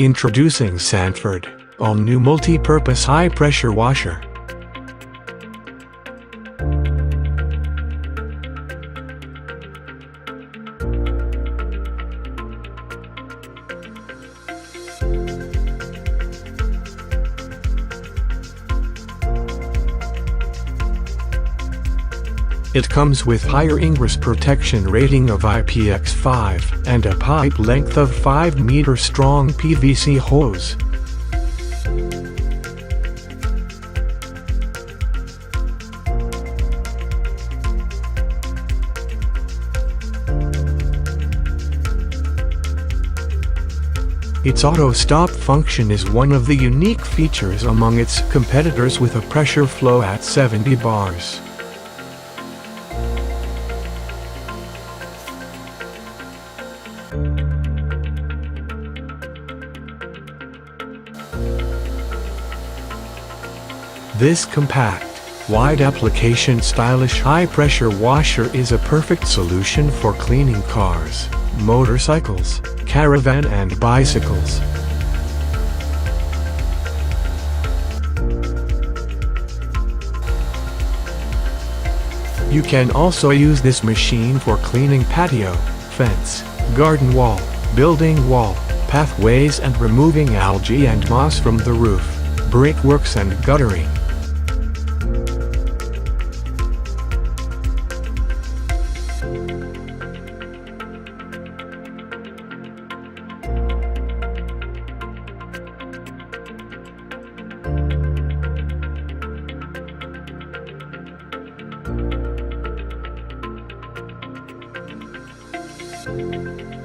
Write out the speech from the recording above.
Introducing Sanford, all-new multi-purpose high-pressure washer. It comes with higher ingress protection rating of IPX5 and a pipe length of 5 meters strong PVC hose. Its auto-stop function is one of the unique features among its competitors, with a pressure flow at 70 bars. This compact, wide application stylish high-pressure washer is a perfect solution for cleaning cars, motorcycles, caravan and bicycles. You can also use this machine for cleaning patio, fence, garden wall, building wall, pathways and removing algae and moss from the roof, brickworks and guttering.